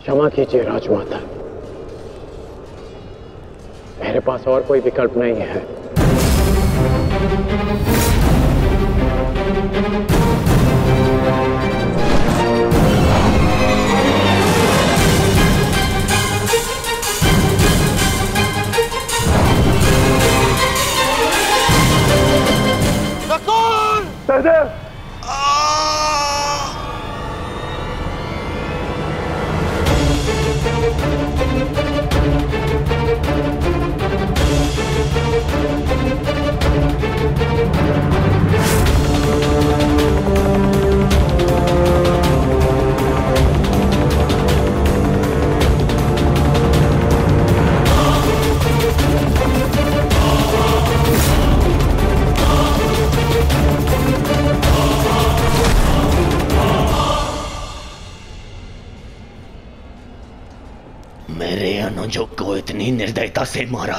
क्षमा कीजिए राजमाता, मेरे पास और कोई विकल्प नहीं है। नकुल! सहदेव! मेरे अनुजों को इतनी निर्दयता से मारा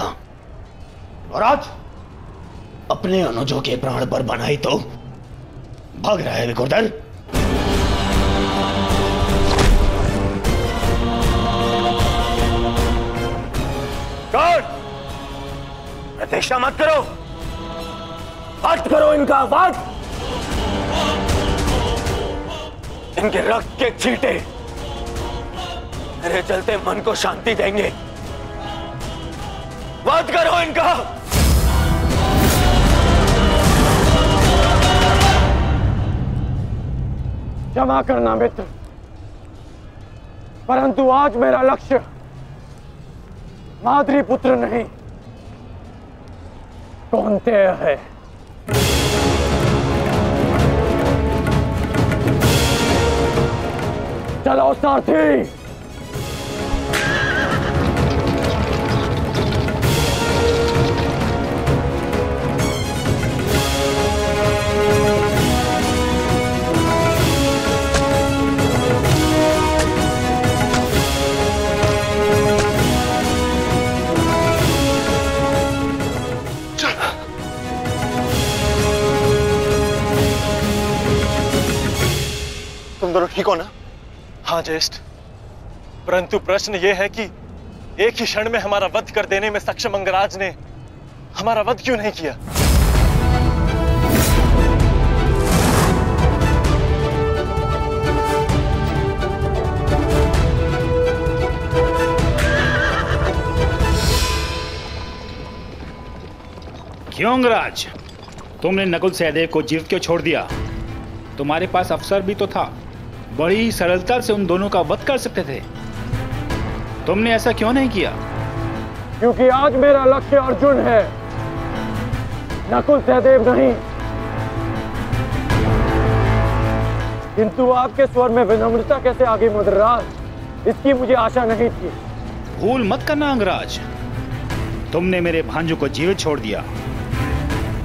और आज अपने अनुजों के प्राण पर बनाई तो भाग रहा है विकुर्दर। गार्ड, प्रतीक्षा मत करो, वध करो इनका वध। इनके रक्त के छींटे मेरे चलते मन को शांति देंगे। वध करो इनका। क्षमा करना मित्र, परंतु आज मेरा लक्ष्य माद्री पुत्र नहीं कौन्तेय है। चलो सारथी। तुम दोनों ठीक हो ना? हाँ ज्येष्ठ, परंतु प्रश्न यह है कि एक ही क्षण में हमारा वध कर देने में सक्षम अंगराज ने हमारा वध क्यों नहीं किया? क्यों अंगराज, तुमने नकुल सहदेव को जीवित क्यों छोड़ दिया? तुम्हारे पास अवसर भी तो था, बड़ी सरलता से उन दोनों का वध कर सकते थे। तुमने ऐसा क्यों नहीं किया? क्योंकि आज मेरा लक्ष्य अर्जुन है, नकुल सहदेव नहीं। किंतु आपके स्वर में विनम्रता कैसे आ गई मद्रराज, इसकी मुझे आशा नहीं थी। भूल मत करना अंगराज, तुमने मेरे भांजू को जीवित छोड़ दिया।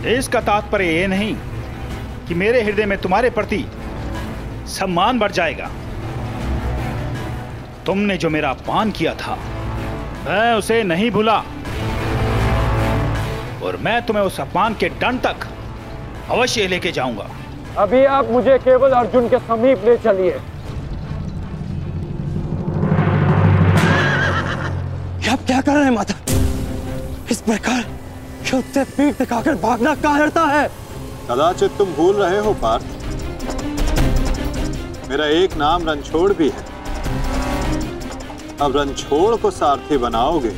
इसका तात्पर्य यह नहीं कि मेरे हृदय में तुम्हारे प्रति सम्मान बढ़ जाएगा। तुमने जो मेरा अपमान किया था मैं उसे नहीं भूला, और मैं तुम्हें उस अपमान के दंड तक अवश्य लेके जाऊंगा। अभी आप मुझे केवल अर्जुन के समीप ले चलिए। आप क्या कर रहे हैं माता? इस प्रकार युद्ध से पीठ दिखाकर भागना कायरता है। कदाचित तुम भूल रहे हो पार्थ, मेरा एक नाम रणछोड़ भी है। अब रणछोड़ को सारथी बनाओगे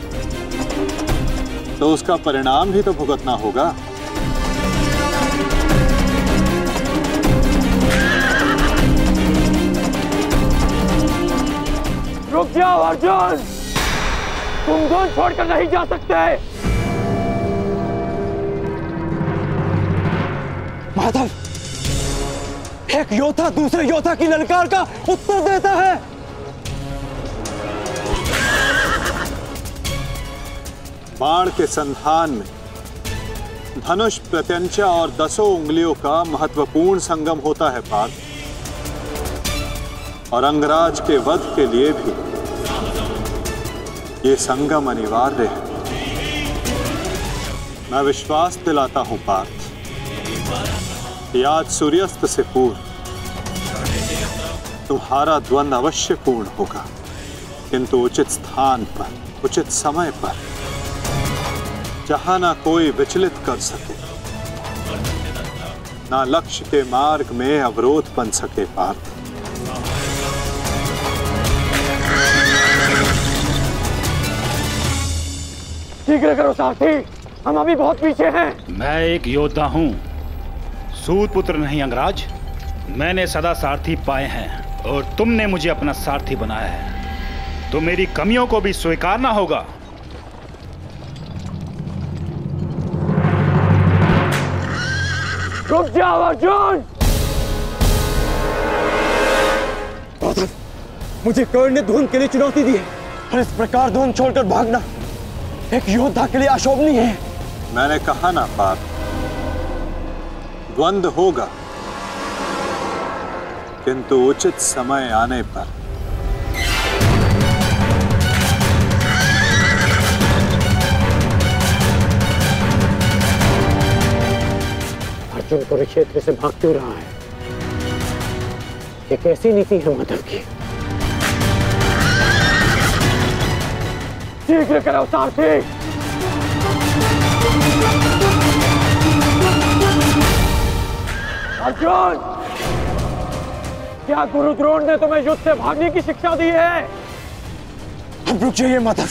तो उसका परिणाम भी तो भुगतना होगा। रुक जाओ अर्जुन, तुम दोनों छोड़कर नहीं जा सकते। माधव, एक योद्धा दूसरे योद्धा की ललकार का उत्तर देता है। बाण के संधान में धनुष, प्रत्यंचा और 10 उंगलियों का महत्वपूर्ण संगम होता है पार्थ, और अंगराज के वध के लिए भी ये संगम अनिवार्य है। मैं विश्वास दिलाता हूं पार्थ, आज सूर्यास्त से पूर्व तुम्हारा द्वंद्व अवश्य पूर्ण होगा। किंतु उचित स्थान पर, उचित समय पर, जहां ना कोई विचलित कर सके, ना लक्ष्य के मार्ग में अवरोध बन सके पार्थ। शीघ्र करो सारथी, हम अभी बहुत पीछे हैं। मैं एक योद्धा हूँ, सूत पुत्र नहीं अंगराज। मैंने सदा सारथी पाए हैं और तुमने मुझे अपना सारथी बनाया है, तो मेरी कमियों को भी स्वीकारना होगा। रुक जाओ अर्जुन। मुझे कर्ण ने धुंध के लिए चुनौती दी है और इस प्रकार धुंध छोड़कर भागना एक योद्धा के लिए अशोभनीय है। मैंने कहा ना पार्थ, द्वंद्व होगा, किंतु उचित समय आने पर। अर्जुन कुरुक्षेत्र से भाग क्यों रहा है? ये कैसी नीति है माधव की? शीघ्र करो सारथी। अर्जुन, क्या गुरु द्रोण ने तुम्हें युद्ध से भागने की शिक्षा दी है? अब रुक जाइए माधव।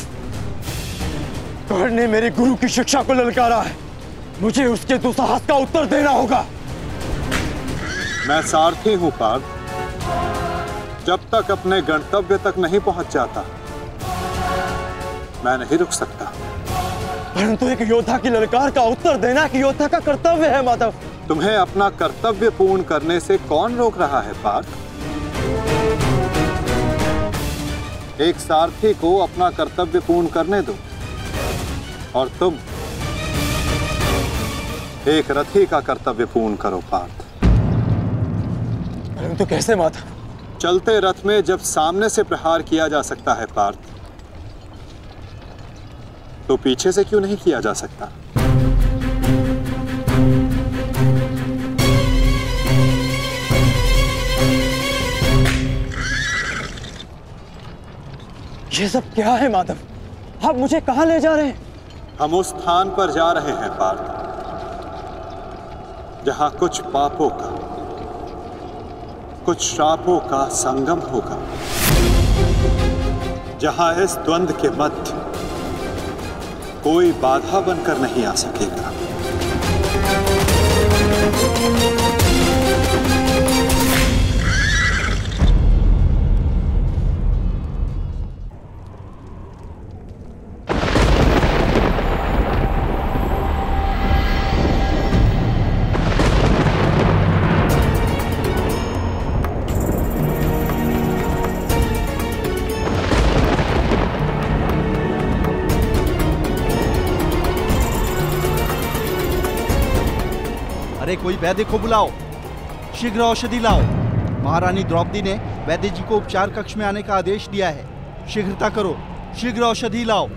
कर्ण ने मेरे गुरु की शिक्षा को ललकारा है, मुझे उसके दुस्साहस का उत्तर देना होगा। मैं सारथी हूं पार्थ, जब तक अपने गंतव्य तक नहीं पहुंच जाता मैं नहीं रुक सकता। परंतु एक योद्धा की ललकार का उत्तर देना एक योद्धा का कर्तव्य है माधव। तुम्हें अपना कर्तव्य पूर्ण करने से कौन रोक रहा है पार्थ? एक सारथी को अपना कर्तव्य पूर्ण करने दो और तुम एक रथी का कर्तव्य पूर्ण करो पार्थ। परंतु कैसे माधव? चलते रथ में जब सामने से प्रहार किया जा सकता है पार्थ, तो पीछे से क्यों नहीं किया जा सकता? ये सब क्या है माधव? आप मुझे कहां ले जा रहे हैं? हम उस स्थान पर जा रहे हैं पार्थ, जहां कुछ पापों का, कुछ श्रापों का संगम होगा, जहां इस द्वंद्व के मध्य कोई बाधा बनकर नहीं आ सकेगा। अरे कोई वैद्य को बुलाओ, शीघ्र औषधि लाओ। महारानी द्रौपदी ने वैद्य जी को उपचार कक्ष में आने का आदेश दिया है। शीघ्रता करो, शीघ्र औषधि लाओ।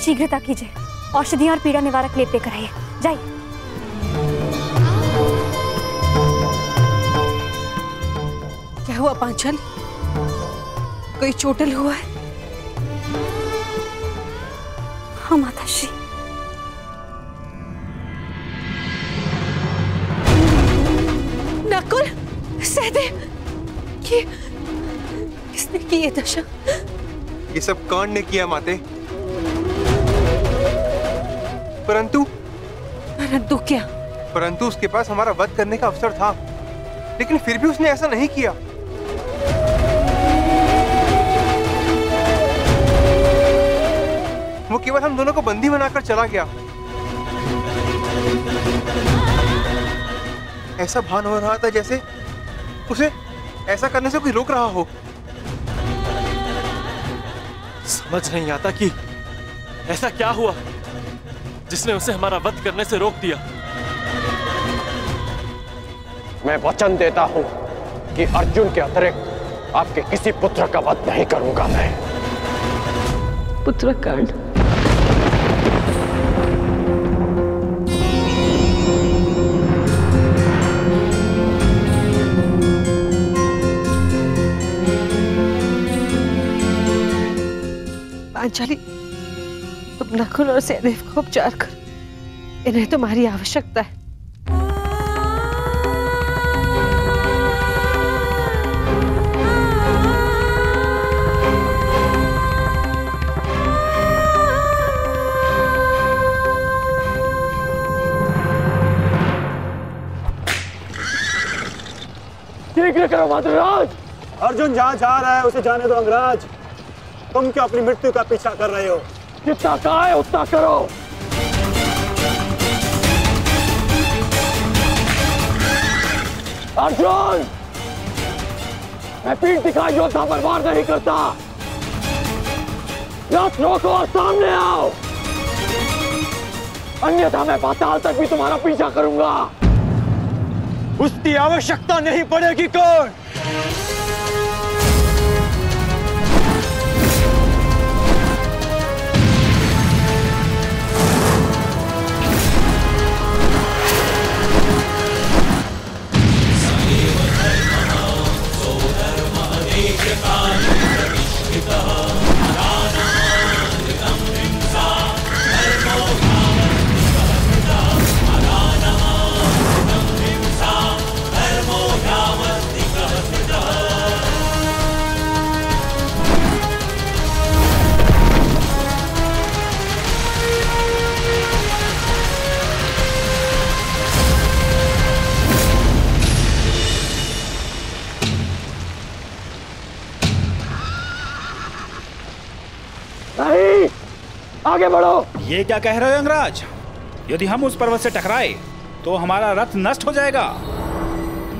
शीघ्रता कीजिए, औषधियां और पीड़ा निवारक लेप लेकर आइए। जाइए। क्या हुआ पांचल? कोई चोटिल हुआ है? हाँ माताश्री। नकुल, सहदेव, किसने की ये दशा? ये सब कर्ण ने किया माते। परंतु क्या? परंतु उसके पास हमारा वध करने का अवसर था, लेकिन फिर भी उसने ऐसा नहीं किया। वो केवल हम दोनों को बंदी बनाकर चला गया। ऐसा भान हो रहा था जैसे उसे ऐसा करने से कोई रोक रहा हो। समझ नहीं आता कि ऐसा क्या हुआ जिसने उसे हमारा वध करने से रोक दिया। मैं वचन देता हूं कि अर्जुन के अतिरिक्त आपके किसी पुत्र का वध नहीं करूंगा मैं। पुत्रकांड? पांचाली, तुम नकुल और सहदेव को उपचार कर, इन्हें तुम्हारी आवश्यकता है। शीघ्र करो मद्राज। अर्जुन जहाँ जा रहा है उसे जाने दो अंगराज। तुम क्यों अपनी मृत्यु का पीछा कर रहे हो? जितना कहा है उतना करो। अर्जुन, मैं पीठ दिखाई योद्धा पर वार नहीं करता। रथ रोको और सामने आओ, अन्यथा मैं पाताल तक भी तुम्हारा पीछा करूंगा। उसकी आवश्यकता नहीं पड़ेगी। कौन? नहीं, आगे बढ़ो। ये क्या कह रहे हो अंगराज? यदि हम उस पर्वत से टकराए तो हमारा रथ नष्ट हो जाएगा।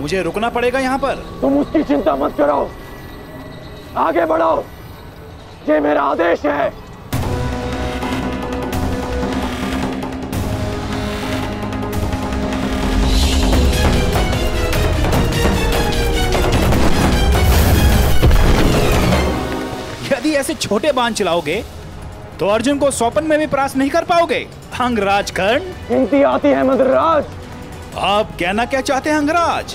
मुझे रुकना पड़ेगा यहाँ पर। तुम उसकी चिंता मत करो, आगे बढ़ो, ये मेरा आदेश है। यदि ऐसे छोटे बाण चलाओगे तो अर्जुन को स्वपन में भी परास्त नहीं कर पाओगे। अंगराज कर्ण, गिनती आती है मद्राज। आप कहना क्या चाहते हैं अंगराज?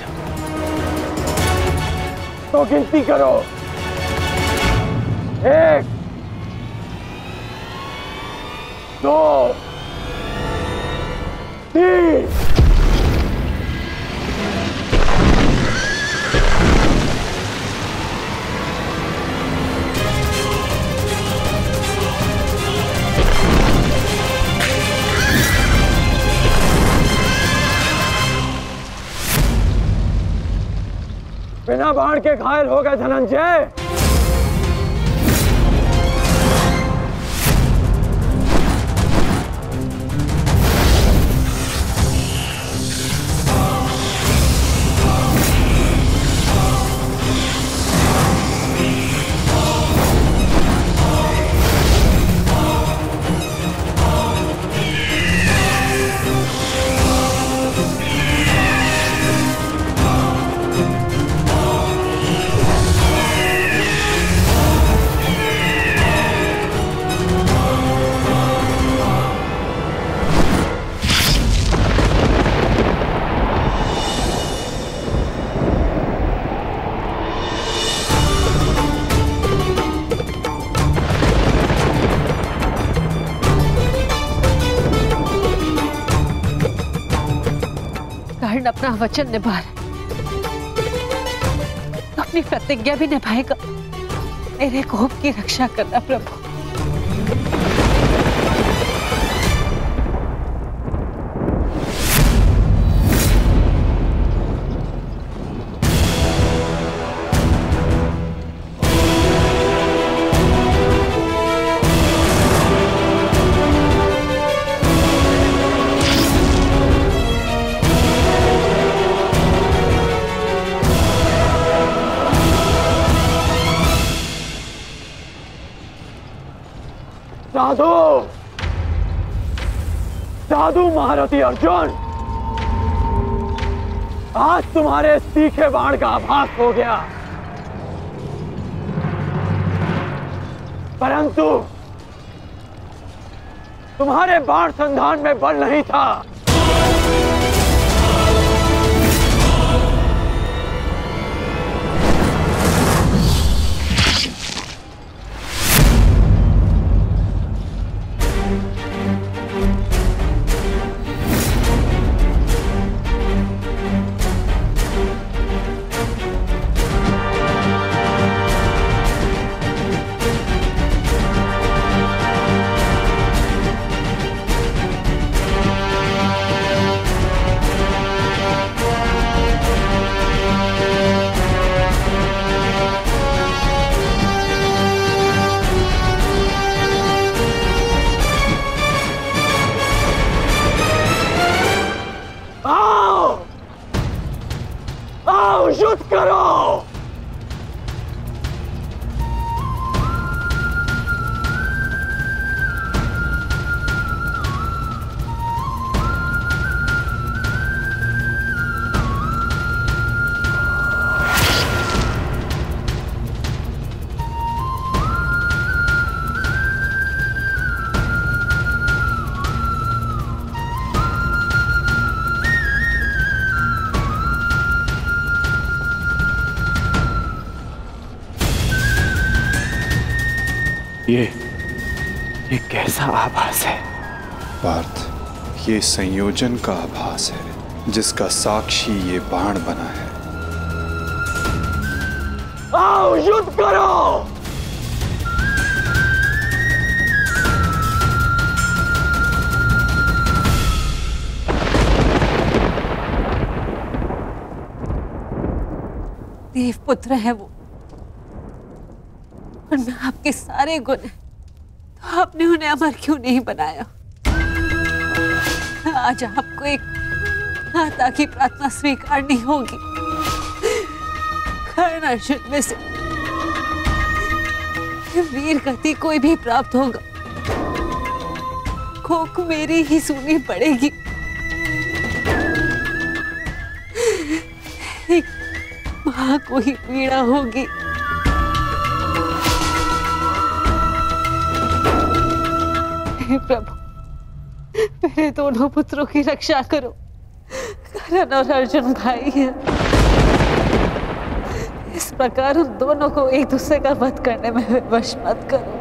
तो गिनती करो। 1, 2, 3। बिना बाण के घायल हो गए धनंजय। कर्ण अपना वचन निभा रहा, अपनी प्रतिज्ञा भी निभाएगा। मेरे कोप की रक्षा करना प्रभु। साधु, साधु महारथी अर्जुन, आज तुम्हारे तीखे बाण का आभास हो गया। परंतु तुम्हारे बाण संधान में बल नहीं था। युद्ध करो। ये कैसा आभास है पार्थ? ये संयोजन का आभास है जिसका साक्षी ये बाण बना है। आओ युद्ध करो। देवपुत्र है वो, और मैं आपके सारे गुण हैं, तो आपने उन्हें अमर क्यों नहीं बनाया? आज आपको एक माता की प्रार्थना स्वीकारनी होगी। कर्ण अर्जुन में से वीर गति कोई भी प्राप्त होगा, कोक मेरी ही सुननी पड़ेगी। एक मां को ही पीड़ा होगी। प्रभु, मेरे दोनों पुत्रों की रक्षा करो। कर्ण और अर्जुन भाई हैं। इस प्रकार उन दोनों को एक दूसरे का वध करने में विवश मत करो।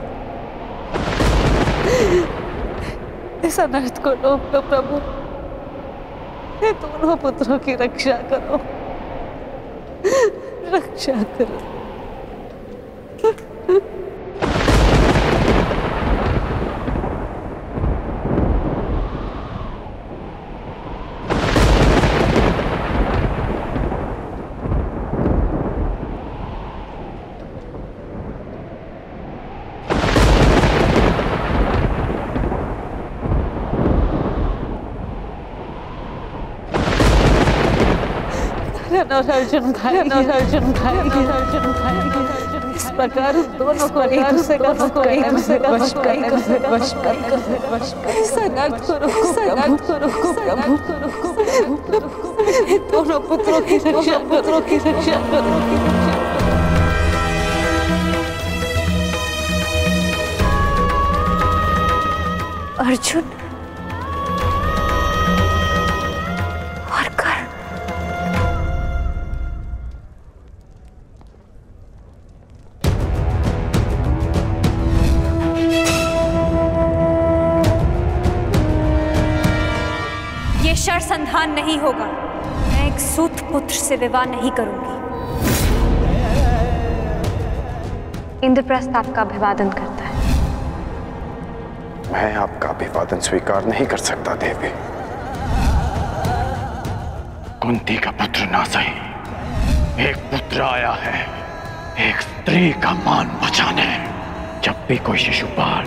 इस अनर्थ को रोक लो प्रभु। मेरे दोनों पुत्रों की रक्षा करो, रक्षा करो। और अर्जुन भाई, अर्जुन भाई, अर्जुन भाई, इस प्रकार दोनों को एक दूसरे का वश दोनों पुत्रों की रक्षा करो। अर्जुन और कर्ण, शर संधान नहीं होगा। मैं एक सूत पुत्र से विवाह नहीं करूंगी। इंद्रप्रस्थ आपका अभिवादन करता है। मैं आपका अभिवादन स्वीकार नहीं कर सकता देवी। कुंती का पुत्र ना सही, एक पुत्र आया है एक स्त्री का मान बचाने। जब भी कोई शिशुपाल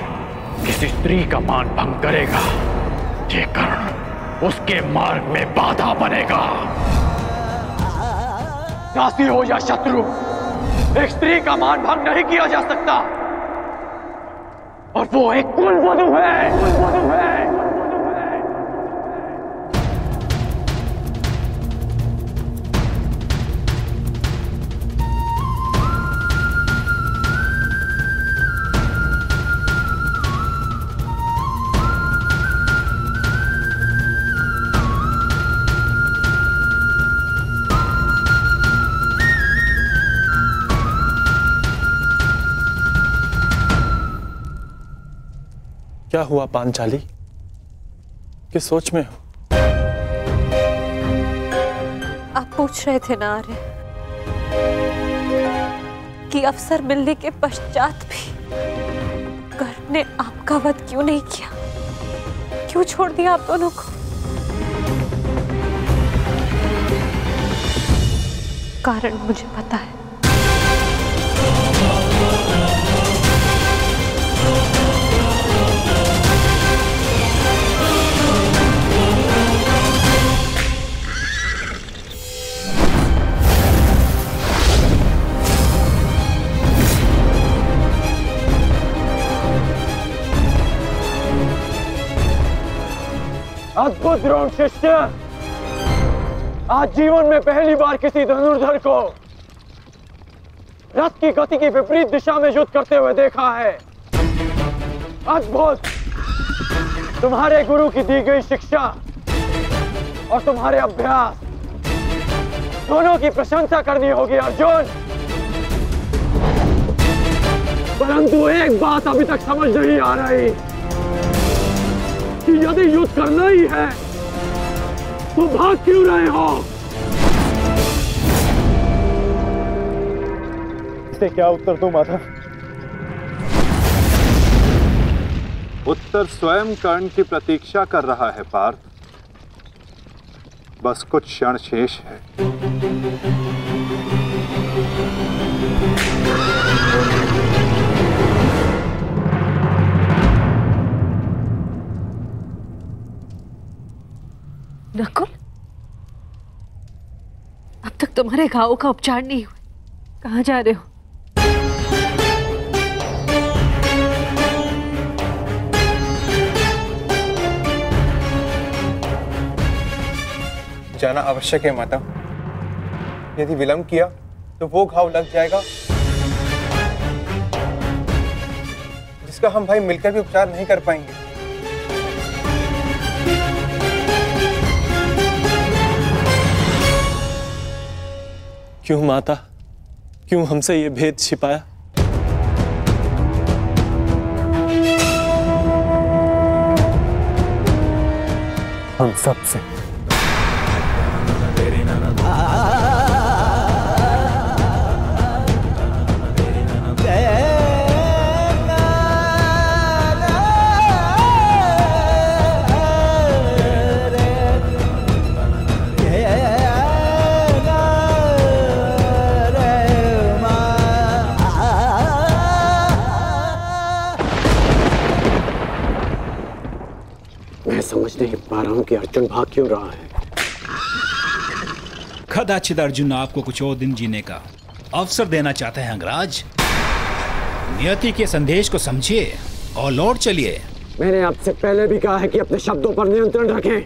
किसी स्त्री का मान भंग करेगा, ये कर्ण उसके मार्ग में बाधा बनेगा। दासी हो या शत्रु, एक स्त्री का मान भंग नहीं किया जा सकता, और वो एक कुलवधू है। क्या हुआ पांचाली? किस सोच में हो? आप पूछ रहे थे ना आर्य कि अवसर मिलने के पश्चात भी कर्ण ने आपका वध क्यों नहीं किया, क्यों छोड़ दिया आप दोनों को? कारण मुझे पता है। अद्भुत द्रोण शिष्य, आज जीवन में पहली बार किसी धनुर्धर को रथ की गति की विपरीत दिशा में युद्ध करते हुए देखा है। अद्भुत! तुम्हारे गुरु की दी गई शिक्षा और तुम्हारे अभ्यास दोनों की प्रशंसा करनी होगी अर्जुन। परंतु एक बात अभी तक समझ नहीं आ रही कि यदि युद्ध करना ही है तो भाग क्यों रहे हो? इसे क्या उत्तर दूं माधव? उत्तर स्वयं कर्ण की प्रतीक्षा कर रहा है पार्थ। बस कुछ क्षण शेष है। नकुल, अब तक तुम्हारे घावों का उपचार नहीं हुआ, कहाँ जा रहे हो? जाना आवश्यक है माता। यदि विलंब किया तो वो घाव लग जाएगा जिसका हम भाई मिलकर भी उपचार नहीं कर पाएंगे। क्यों माता, क्यों हमसे ये भेद छिपाया? हम सब से। मैं समझ नहीं पा रहा हूं कि अर्जुन भाग क्यों रहा है। कदाचित अर्जुन आपको कुछ और दिन जीने का अवसर देना चाहते हैं अंगराज। नियति के संदेश को समझिए और लौट चलिए। मैंने आपसे पहले भी कहा है कि अपने शब्दों पर नियंत्रण रखें।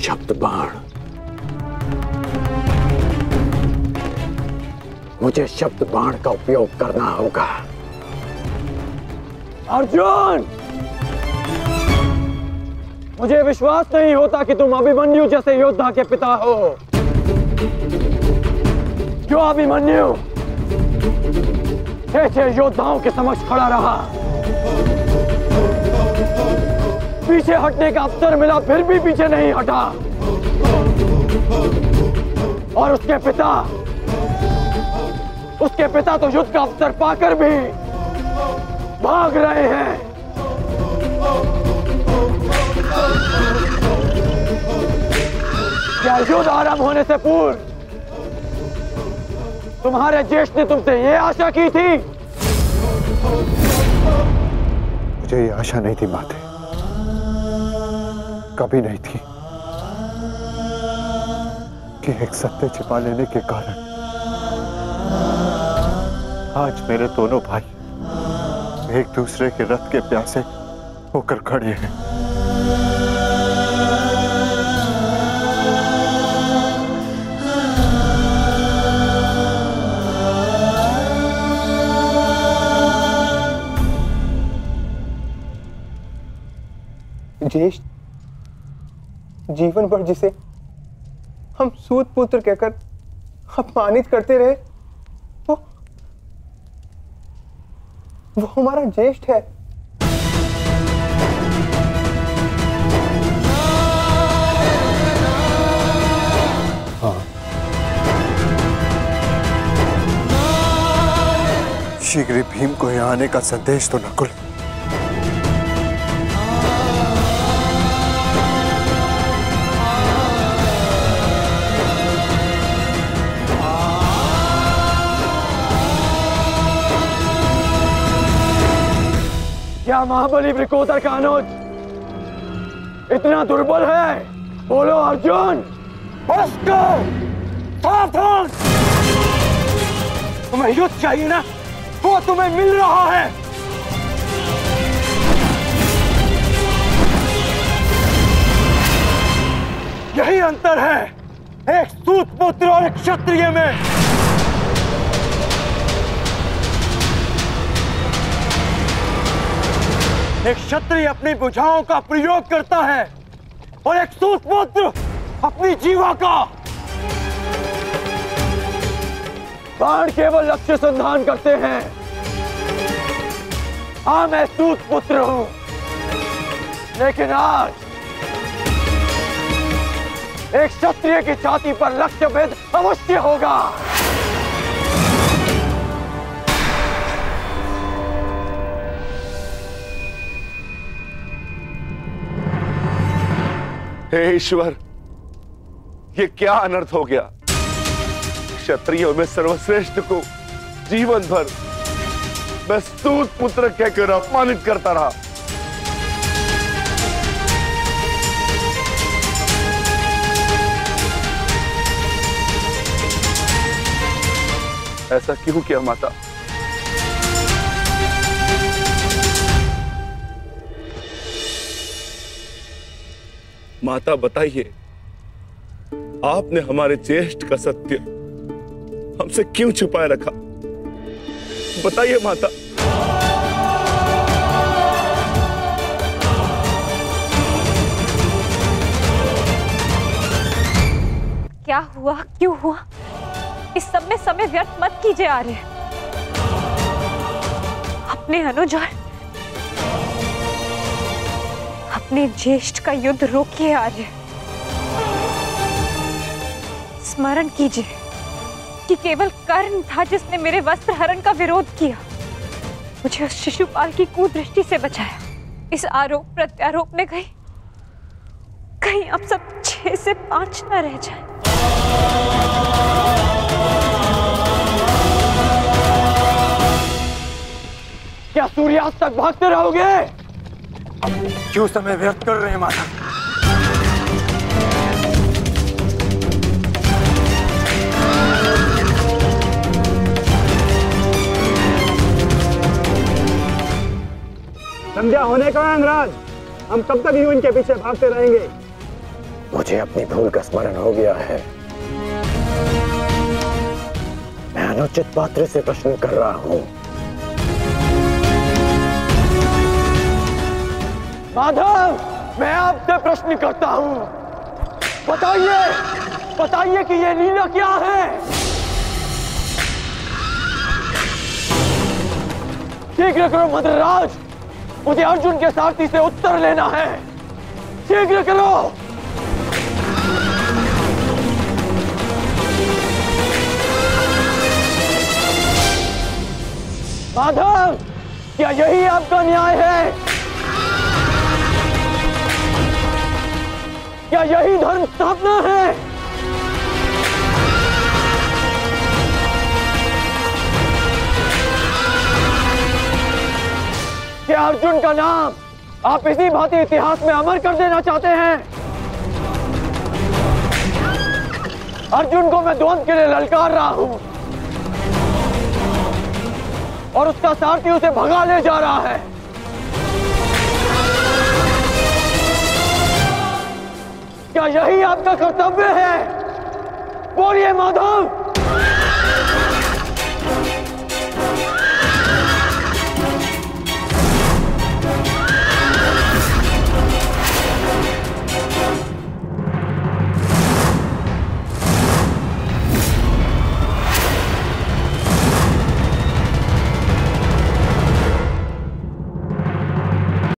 शब्द बाण, मुझे शब्द बाण का उपयोग करना होगा। अर्जुन, मुझे विश्वास नहीं होता कि तुम अभिमन्यु जैसे योद्धा के पिता हो। क्यों अभिमन्यु 6 योद्धाओं के समक्ष खड़ा रहा, पीछे हटने का अवसर मिला फिर भी पीछे नहीं हटा, और उसके पिता तो युद्ध का अवसर पाकर भी भाग रहे हैं। क्या युद्ध आरंभ होने से पूर्व तुम्हारे ज्येष्ठ ने तुमसे ये आशा की थी? मुझे ये आशा नहीं थी माते, कभी नहीं थी कि एक सत्य छिपा लेने के कारण आज मेरे दोनों भाई एक दूसरे के रथ के प्यासे होकर खड़े हैं। ज्येष्ठ, जीवन भर जिसे हम सूत पुत्र कहकर अपमानित करते रहे। वो हमारा ज्येष्ठ है। हाँ, शीघ्र ही भीम को यहाँ आने का संदेश तो नकुल। क्या महाबली वृकोदर का अनुज इतना दुर्बल है? बोलो अर्जुन। सावधान! तुम्हें युद्ध चाहिए ना, वो तुम्हें मिल रहा है। यही अंतर है एक सूत पुत्र और एक क्षत्रिय में। एक क्षत्रिय अपनी भुजाओं का प्रयोग करता है और एक सूत पुत्र अपनी जीवा का। बाण केवल लक्ष्य संधान करते हैं। हाँ, मैं सूत पुत्र हूं, लेकिन आज एक क्षत्रिय की छाती पर लक्ष्य भेद अवश्य होगा। हे ईश्वर, ये क्या अनर्थ हो गया। क्षत्रियों में सर्वश्रेष्ठ को जीवन भर मैं सूत पुत्र कहकर अपमानित करता रहा। ऐसा क्यों किया माता? माता बताइए, आपने हमारे ज्येष्ठ का सत्य हमसे क्यों छुपाए रखा? बताइए माता। क्या हुआ, क्यों हुआ, इस सब में समय व्यर्थ मत कीजिए आर्य। अपने अनुज और अपने ज्येष्ठ का युद्ध रोकिए आर्य। स्मरण कीजिए कि केवल कर्ण था जिसने मेरे वस्त्र हरण का विरोध किया, मुझे उस शिशुपाल की कुदृष्टि से बचाया। इस आरोप प्रत्यारोप में कहीं अब सब 6 से 5 न रह जाए। क्या सूर्यास्त तक भागते रहोगे? क्यों समय व्यर्थ कर रहे हैं माता? संध्या होने का अंगराज, हम कब तक यूं इनके पीछे भागते रहेंगे? मुझे अपनी भूल का स्मरण हो गया है। मैं अनुचित पात्र से प्रश्न कर रहा हूं। माधव, मैं आपसे प्रश्न करता हूं। बताइए, बताइए कि ये लीला क्या है? शीघ्र करो मद्रराज, मुझे अर्जुन के सारथी से उत्तर लेना है। शीघ्र करो। माधव, क्या यही आपका न्याय है? क्या यही धर्म स्थापना है? क्या अर्जुन का नाम आप इसी भांति इतिहास में अमर कर देना चाहते हैं? अर्जुन को मैं द्वंद्व के लिए ललकार रहा हूं और उसका सारथी उसे भगा ले जा रहा है। क्या यही आपका कर्तव्य है? बोलिए माधव।